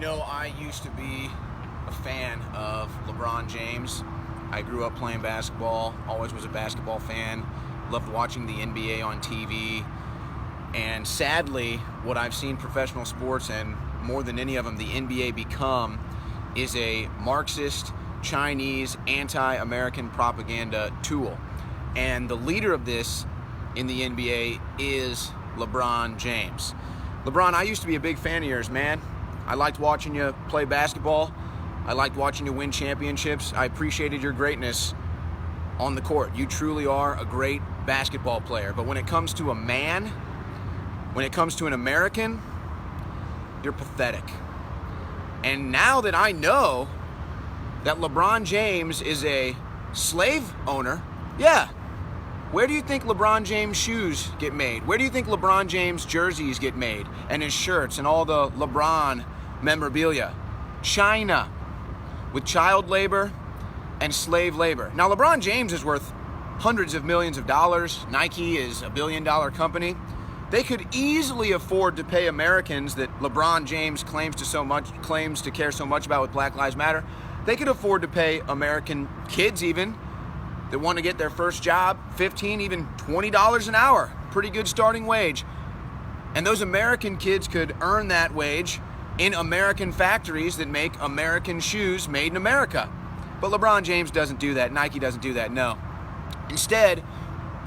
know, I used to be a fan of LeBron James. I grew up playing basketball, always was a basketball fan, loved watching the NBA on TV. And sadly, what I've seen professional sports, and more than any of them, the NBA become, is a Marxist, Chinese, anti-American propaganda tool. And the leader of this in the NBA is LeBron James. LeBron, I used to be a big fan of yours, man. I liked watching you play basketball. I liked watching you win championships. I appreciated your greatness on the court. You truly are a great basketball player. But when it comes to a man, when it comes to an American, you're pathetic. And now that I know that LeBron James is a slave owner, yeah, where do you think LeBron James shoes get made? Where do you think LeBron James jerseys get made? And his shirts and all the LeBron memorabilia? China, with child labor and slave labor. Now, LeBron James is worth hundreds of millions of dollars. Nike is $1 billion company. They could easily afford to pay Americans that LeBron James claims to care so much about with Black Lives Matter. They could afford to pay American kids even that want to get their first job $15, even $20 an hour. Pretty good starting wage. And those American kids could earn that wage in American factories that make American shoes made in America. But LeBron James doesn't do that. Nike doesn't do that, no. Instead,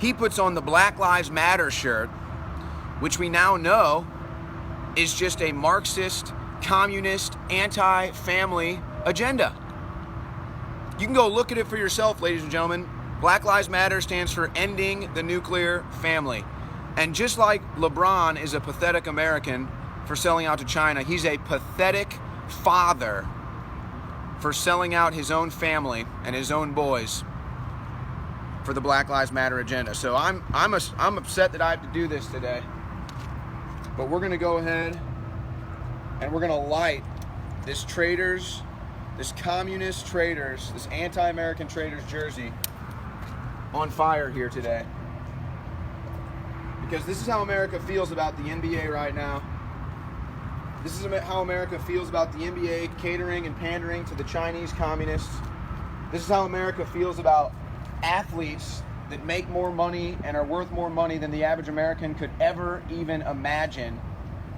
he puts on the Black Lives Matter shirt, which we now know is just a Marxist, communist, anti-family agenda. You can go look at it for yourself, ladies and gentlemen. Black Lives Matter stands for ending the nuclear family. And just like LeBron is a pathetic American for selling out to China, he's a pathetic father for selling out his own family and his own boys for the Black Lives Matter agenda. So I'm upset that I have to do this today. But we're going to go ahead and we're going to light this communist traitors, this anti-American traitors jersey on fire here today. Because this is how America feels about the NBA right now. This is how America feels about the NBA catering and pandering to the Chinese communists. This is how America feels about athletes that make more money and are worth more money than the average American could ever even imagine,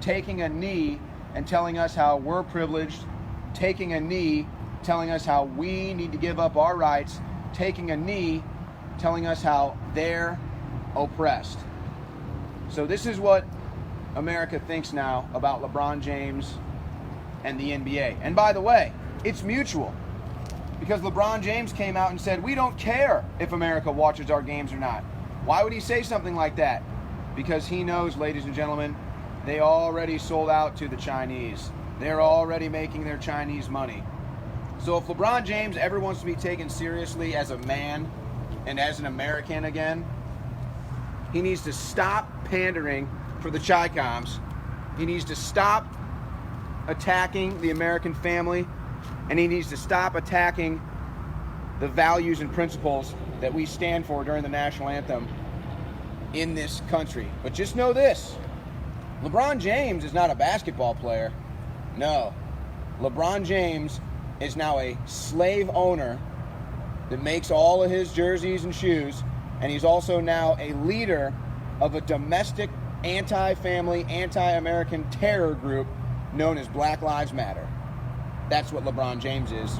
taking a knee and telling us how we're privileged, taking a knee telling us how we need to give up our rights, taking a knee telling us how they're oppressed. So this is what America thinks now about LeBron James and the NBA. And by the way, it's mutual. Because LeBron James came out and said, we don't care if America watches our games or not. Why would he say something like that? Because he knows, ladies and gentlemen, they already sold out to the Chinese. They're already making their Chinese money. So if LeBron James ever wants to be taken seriously as a man and as an American again, he needs to stop pandering for the Chi-Coms. He needs to stop attacking the American family, and he needs to stop attacking the values and principles that we stand for during the national anthem in this country. But just know this, LeBron James is not a basketball player. No. LeBron James is now a slave owner that makes all of his jerseys and shoes, and he's also now a leader of a domestic anti-family, anti-American terror group known as Black Lives Matter. That's what LeBron James is.